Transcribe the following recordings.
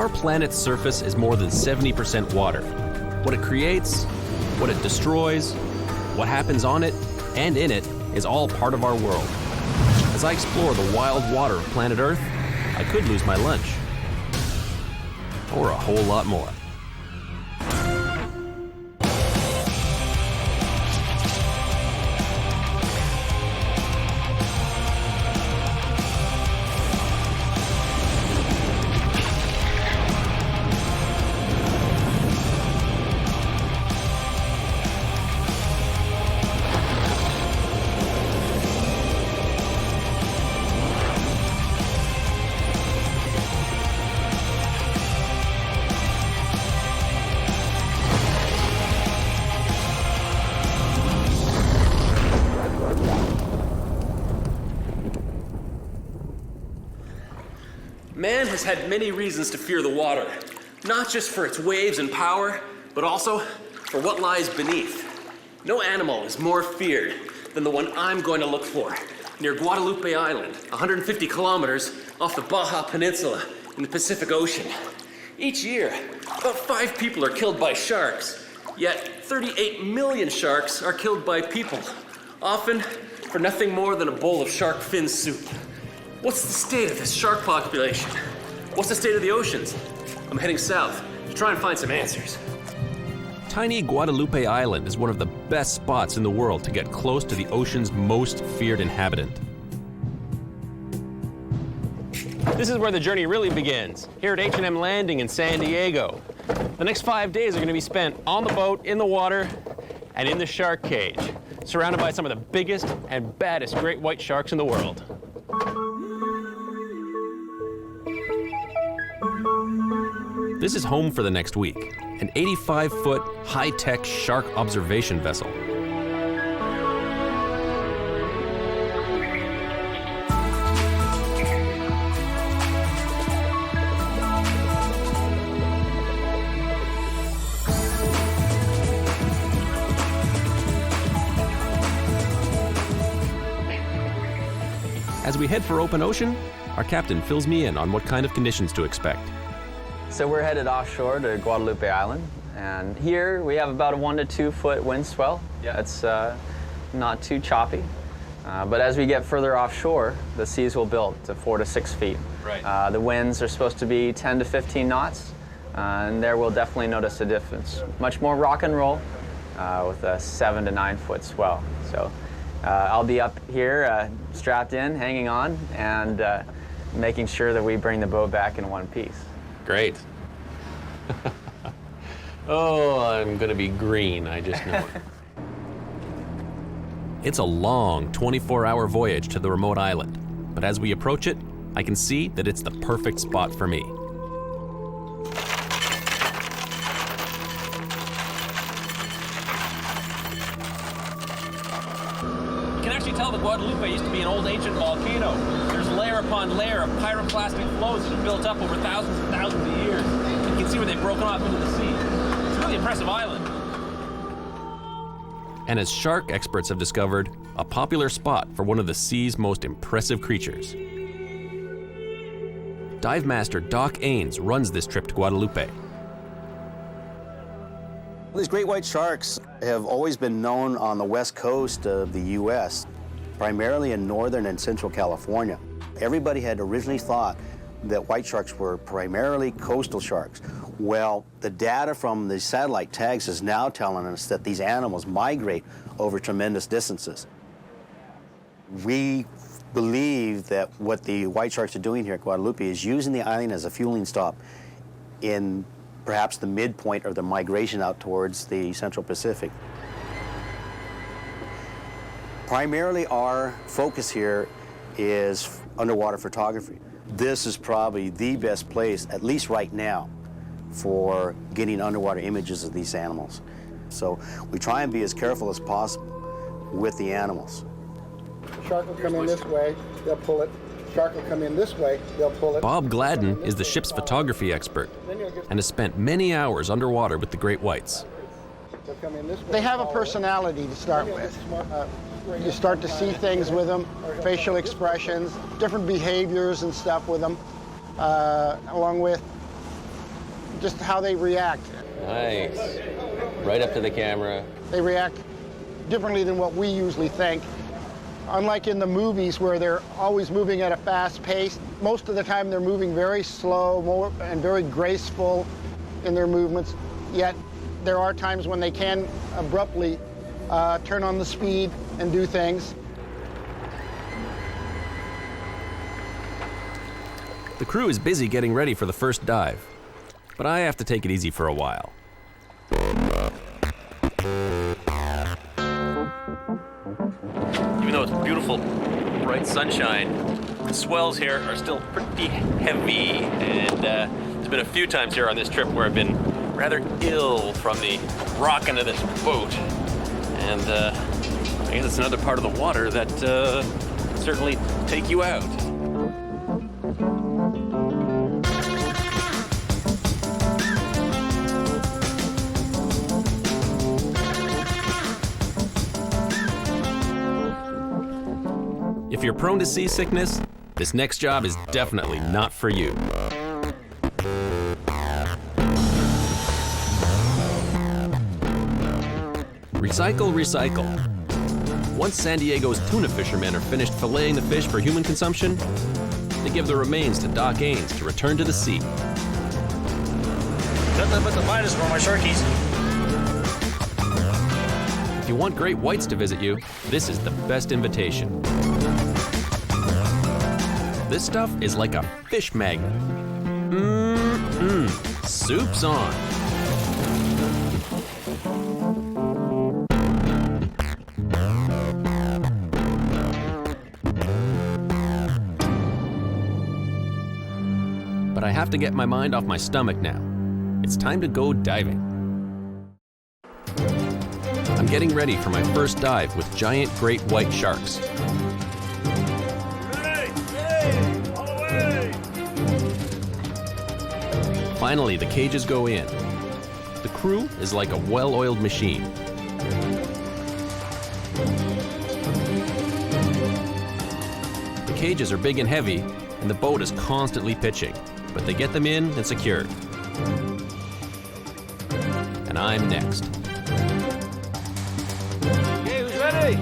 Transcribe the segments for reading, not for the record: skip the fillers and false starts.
Our planet's surface is more than 70% water. What it creates, what it destroys, what happens on it and in it is all part of our world. As I explore the wild water of planet Earth, I could lose my lunch. Or a whole lot more. Man has had many reasons to fear the water, not just for its waves and power, but also for what lies beneath. No animal is more feared than the one I'm going to look for, near Guadalupe Island, 150 kilometers off the Baja Peninsula in the Pacific Ocean. Each year, about 5 people are killed by sharks, yet 38 million sharks are killed by people, often for nothing more than a bowl of shark fin soup. What's the state of this shark population? What's the state of the oceans? I'm heading south to try and find some answers. Tiny Guadalupe Island is one of the best spots in the world to get close to the ocean's most feared inhabitant. This is where the journey really begins, here at H&M Landing in San Diego. The next 5 days are going to be spent on the boat, in the water, and in the shark cage, surrounded by some of the biggest and baddest great white sharks in the world. This is home for the next week, an 85-foot high-tech shark observation vessel. As we head for open ocean, our captain fills me in on what kind of conditions to expect. So we're headed offshore to Guadalupe Island, and here we have about a 1 to 2 foot wind swell. Yeah. It's not too choppy, but as we get further offshore, the seas will build to 4 to 6 feet. Right. The winds are supposed to be 10 to 15 knots, and there we'll definitely notice a difference. Much more rock and roll with a 7 to 9 foot swell. So I'll be up here strapped in, hanging on, and making sure that we bring the boat back in one piece. Great. Oh, I'm gonna be green, I just know it. It's a long 24-hour voyage to the remote island, but as we approach it, I can see that it's the perfect spot for me. You can actually tell that Guadalupe used to be an old ancient volcano. There's layer upon layer of pyroclastic flows that have built up over thousands and thousands of years. And you can see where they've broken off into the sea. It's a really impressive island. And as shark experts have discovered, a popular spot for one of the sea's most impressive creatures. Dive master Doc Ains runs this trip to Guadalupe. These great white sharks have always been known on the west coast of the U.S., primarily in northern and central California. Everybody had originally thought that white sharks were primarily coastal sharks. Well, the data from the satellite tags is now telling us that these animals migrate over tremendous distances. We believe that what the white sharks are doing here at Guadalupe is using the island as a fueling stop in perhaps the midpoint of the migration out towards the Central Pacific. Primarily our focus here is underwater photography. This is probably the best place, at least right now, for getting underwater images of these animals. So we try and be as careful as possible with the animals. Shark will come in this way, they'll pull it. Shark will come in this way, they'll pull it. Bob Gladden is the ship's photography expert and has spent many hours underwater with the great whites. They have a personality to start with. You start to see things with them, facial expressions, different behaviors and stuff with them, along with just how they react. Nice. Right up to the camera. They react differently than what we usually think. Unlike in the movies where they're always moving at a fast pace, most of the time they're moving very slow and very graceful in their movements, yet there are times when they can abruptly turn on the speed and do things. The crew is busy getting ready for the first dive, but I have to take it easy for a while. Even though it's beautiful, bright sunshine, the swells here are still pretty heavy, and there's been a few times here on this trip where I've been rather ill from the rocking of this boat. And I guess it's another part of the water that can certainly take you out. If you're prone to seasickness, this next job is definitely not for you. Recycle, recycle. Once San Diego's tuna fishermen are finished filleting the fish for human consumption, they give the remains to Doc Ains to return to the sea. Nothing but the finest for my sharkies. If you want great whites to visit you, this is the best invitation. This stuff is like a fish magnet. Soup's on. But I have to get my mind off my stomach now. It's time to go diving. I'm getting ready for my first dive with giant great white sharks. Finally, the cages go in. The crew is like a well-oiled machine. The cages are big and heavy, and the boat is constantly pitching, but they get them in and secured. And I'm next. Okay, who's ready?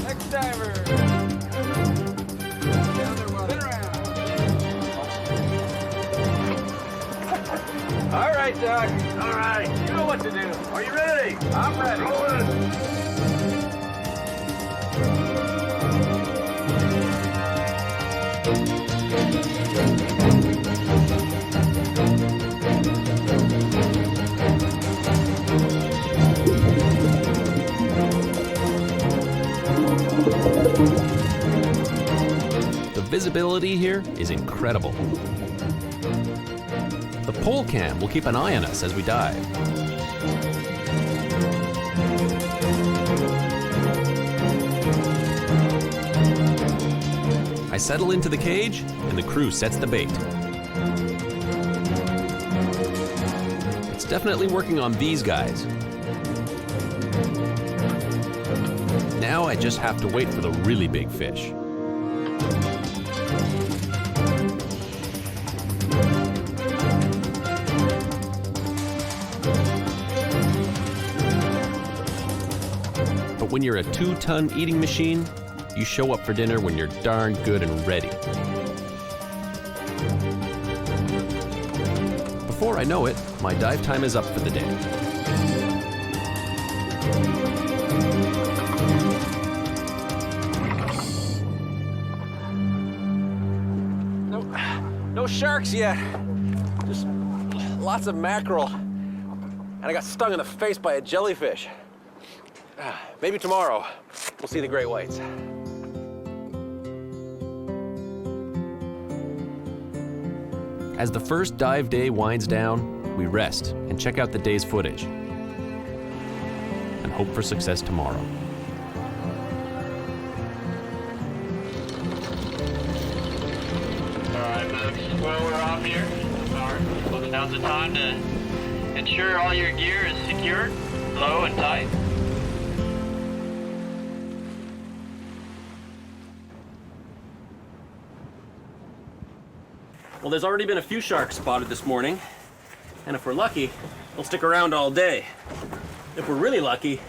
Next diver. Spin around. All right, Doc. All right. You know what to do. Are you ready? I'm ready. Roll it. The visibility here is incredible. The pole cam will keep an eye on us as we dive. I settle into the cage, and the crew sets the bait. It's definitely working on these guys. Now I just have to wait for the really big fish. But when you're a 2-ton eating machine, you show up for dinner when you're darn good and ready. Before I know it, my dive time is up for the day. No sharks yet. Just lots of mackerel. And I got stung in the face by a jellyfish. Maybe tomorrow we'll see the great whites. As the first dive day winds down, we rest and check out the day's footage and hope for success tomorrow. Alright folks, well we're off here. Alright, well now's the time to ensure all your gear is secured, low and tight. Well, there's already been a few sharks spotted this morning, And if we're lucky, they'll stick around all day. If we're really lucky,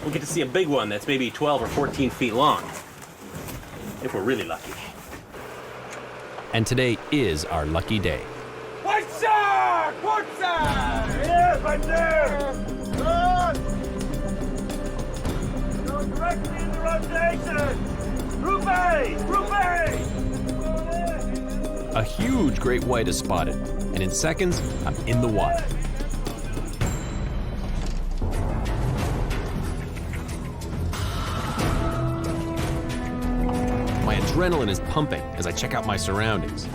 we'll get to see a big one that's maybe 12 or 14 feet long. If we're really lucky. And today is our lucky day. White shark! White shark! Yes, right there! Good! Go directly in the rotation! Group A! Group A! A huge great white is spotted, and in seconds, I'm in the water. My adrenaline is pumping as I check out my surroundings.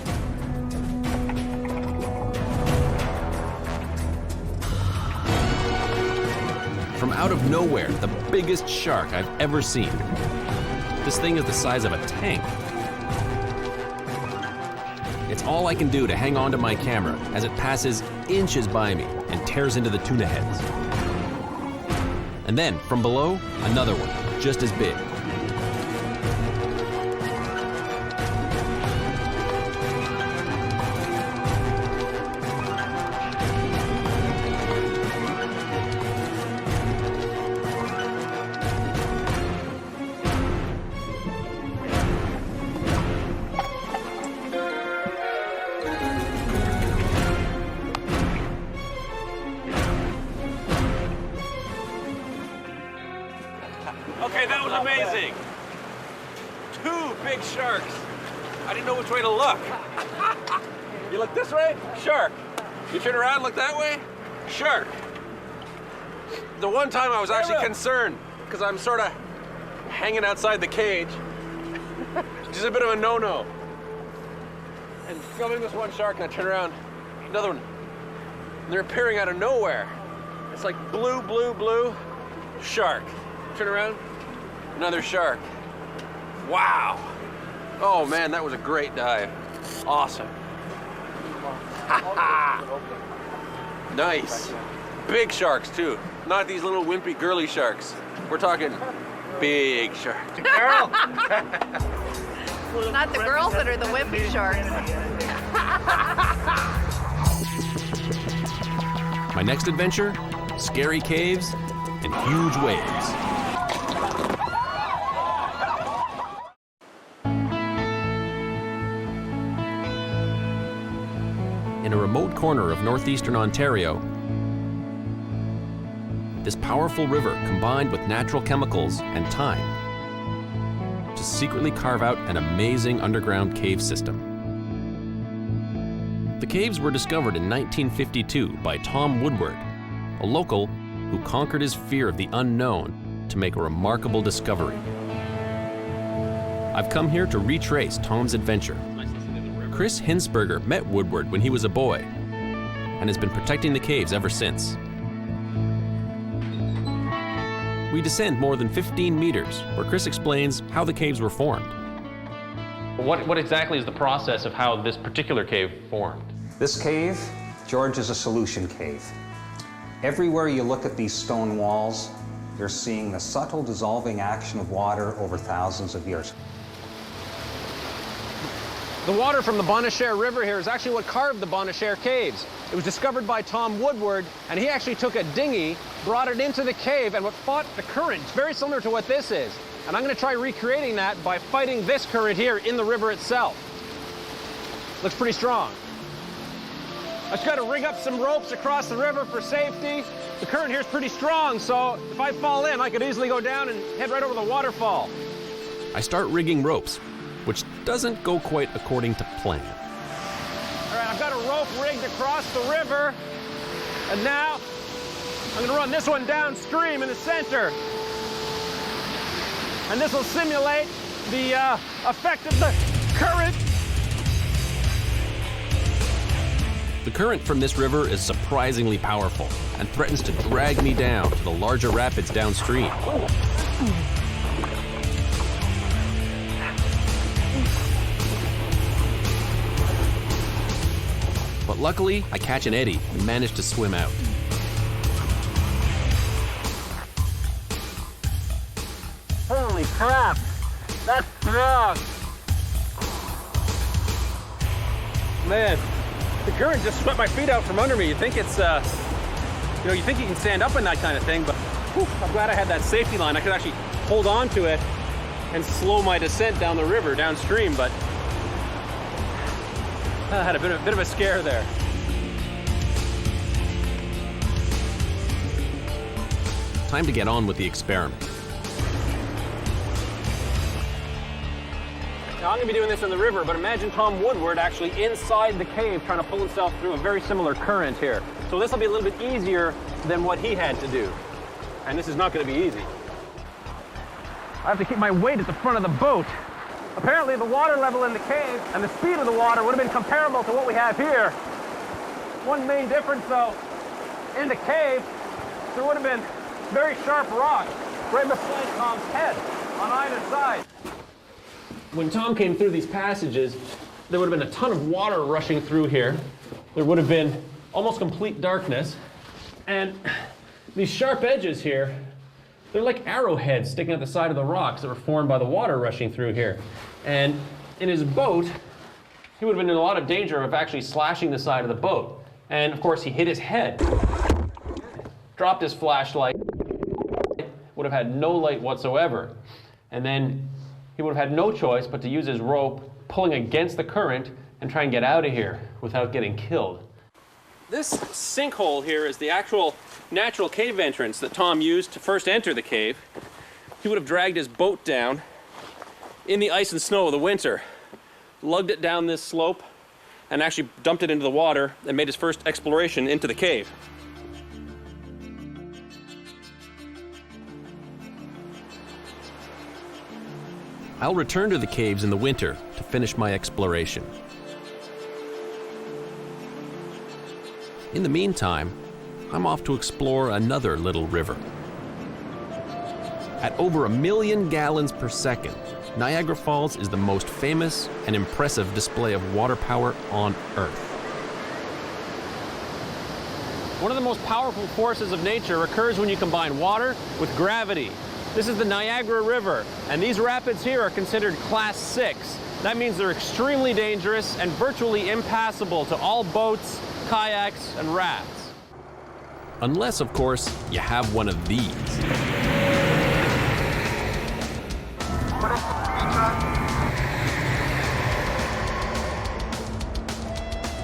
From out of nowhere, the biggest shark I've ever seen. This thing is the size of a tank. It's all I can do to hang on to my camera as it passes inches by me and tears into the tuna heads. And then, from below, another one, just as big. Okay, that was amazing. 2 big sharks. I didn't know which way to look. You look this way? Shark. You turn around, look that way? Shark. The one time I was actually concerned because I'm sort of hanging outside the cage, which is a bit of a no-no. And filming this one shark, and I turn around, another one. And they're appearing out of nowhere. It's like blue, blue, blue, shark. Turn around, another shark. Wow. Oh man, that was a great dive. Awesome. Nice. Big sharks too. Not these little wimpy girly sharks. We're talking big sharks. Girl. Not the girls that are the wimpy sharks. My next adventure, scary caves and huge waves. In a remote corner of northeastern Ontario, this powerful river combined with natural chemicals and time to secretly carve out an amazing underground cave system. The caves were discovered in 1952 by Tom Woodward, a local who conquered his fear of the unknown to make a remarkable discovery. I've come here to retrace Tom's adventure. Chris Hinsberger met Woodward when he was a boy and has been protecting the caves ever since. We descend more than 15 meters, where Chris explains how the caves were formed. What exactly is the process of how this particular cave formed? This cave, George, is a solution cave. Everywhere you look at these stone walls, you're seeing the subtle dissolving action of water over thousands of years. The water from the Bonnechere River here is actually what carved the Bonnechere Caves. It was discovered by Tom Woodward, and he actually took a dinghy, brought it into the cave, and what fought the current. It's very similar to what this is. And I'm going to try recreating that by fighting this current here in the river itself. Looks pretty strong. I just got to rig up some ropes across the river for safety. The current here is pretty strong, so if I fall in, I could easily go down and head right over the waterfall. I start rigging ropes, which doesn't go quite according to plan. All right, I've got a rope rigged across the river, and now I'm gonna run this one downstream in the center. And this will simulate the effect of the current. The current from this river is surprisingly powerful and threatens to drag me down to the larger rapids downstream. But luckily, I catch an eddy and manage to swim out. Holy crap! That's strong! Man, The current just swept my feet out from under me. You think it's, you think you can stand up in that kind of thing, but whew, I'm glad I had that safety line. I could actually hold on to it and slow my descent down the river, downstream, but I had a bit of a scare there. Time to get on with the experiment. Now, I'm going to be doing this in the river, but imagine Tom Woodward actually inside the cave trying to pull himself through a very similar current here. So this will be a little bit easier than what he had to do. And this is not going to be easy. I have to keep my weight at the front of the boat. Apparently the water level in the cave and the speed of the water would have been comparable to what we have here. One main difference though, in the cave, there would have been very sharp rocks right beside Tom's head on either side. When Tom came through these passages, there would have been a ton of water rushing through here. There would have been almost complete darkness. And these sharp edges here, they're like arrowheads sticking at the side of the rocks that were formed by the water rushing through here. And in his boat, he would have been in a lot of danger of actually slashing the side of the boat. And of course, he hit his head, dropped his flashlight, would have had no light whatsoever. And then he would have had no choice but to use his rope, pulling against the current, and try and get out of here without getting killed. This sinkhole here is the actual natural cave entrance that Tom used to first enter the cave. He would have dragged his boat down in the ice and snow of the winter, lugged it down this slope, and actually dumped it into the water and made his first exploration into the cave. I'll return to the caves in the winter to finish my exploration. In the meantime, I'm off to explore another little river. At over 1 million gallons per second, Niagara Falls is the most famous and impressive display of water power on Earth. One of the most powerful forces of nature occurs when you combine water with gravity. This is the Niagara River, and these rapids here are considered Class 6. That means they're extremely dangerous and virtually impassable to all boats, kayaks, and rafts. Unless, of course, you have one of these.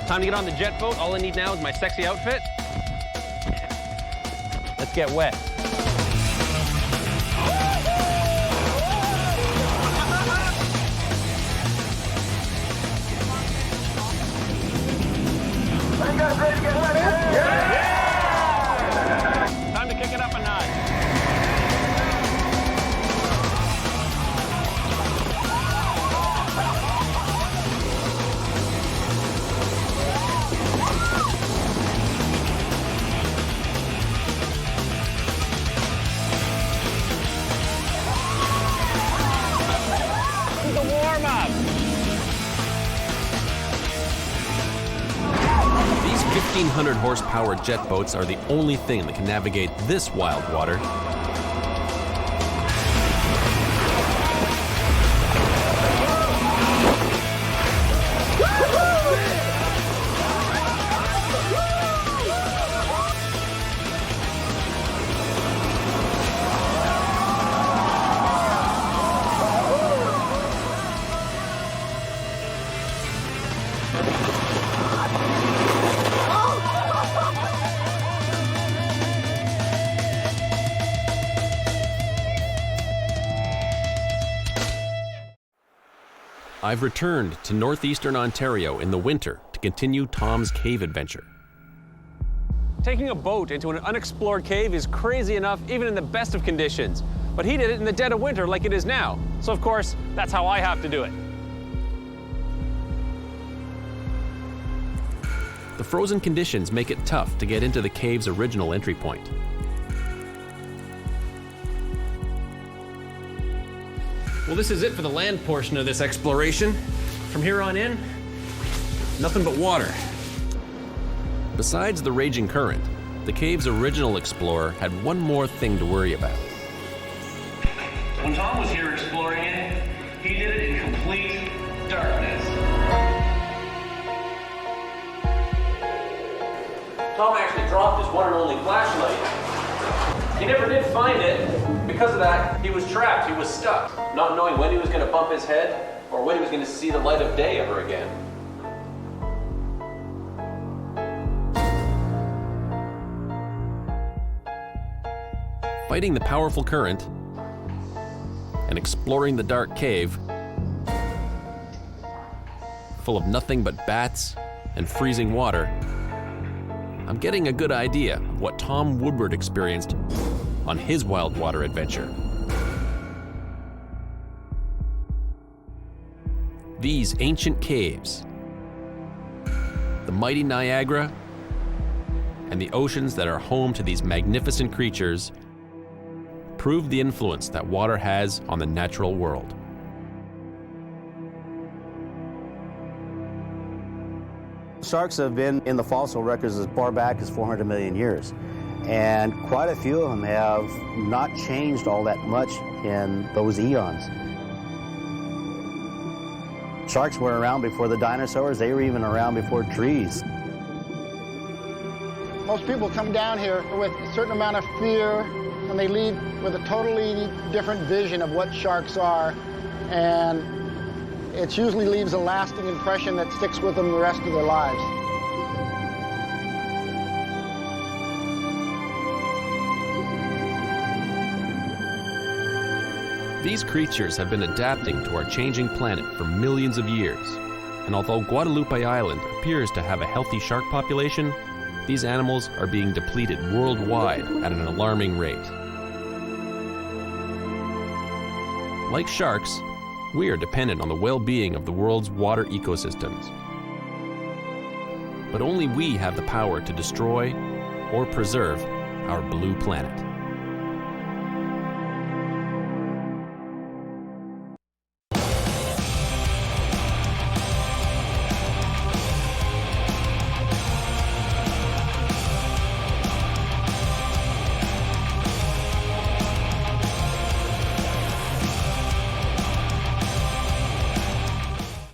Time to get on the jet boat. All I need now is my sexy outfit. Let's get wet. Time to kick it up a notch. This is a warm-up. These 1,500 horsepower jet boats are the only thing that can navigate this wild water. I've returned to northeastern Ontario in the winter to continue Tom's cave adventure. Taking a boat into an unexplored cave is crazy enough even in the best of conditions. But he did it in the dead of winter like it is now. So of course, that's how I have to do it. The frozen conditions make it tough to get into the cave's original entry point. Well, this is it for the land portion of this exploration. From here on in, nothing but water. Besides the raging current, the cave's original explorer had one more thing to worry about. When Tom was here exploring it, he did it in complete darkness. one and only flashlight. He never did find it. Because of that, he was trapped, he was stuck, not knowing when he was going to bump his head or when he was going to see the light of day ever again. Fighting the powerful current and exploring the dark cave, full of nothing but bats and freezing water, I'm getting a good idea of what Tom Woodward experienced on his wild water adventure. These ancient caves, the mighty Niagara, and the oceans that are home to these magnificent creatures prove the influence that water has on the natural world. Sharks have been in the fossil records as far back as 400 million years. And quite a few of them have not changed all that much in those eons. Sharks were around before the dinosaurs. They were even around before trees. Most people come down here with a certain amount of fear, and they leave with a totally different vision of what sharks are. And it usually leaves a lasting impression that sticks with them the rest of their lives. These creatures have been adapting to our changing planet for millions of years, and although Guadalupe Island appears to have a healthy shark population, these animals are being depleted worldwide at an alarming rate. Like sharks, we are dependent on the well-being of the world's water ecosystems. But only we have the power to destroy or preserve our blue planet.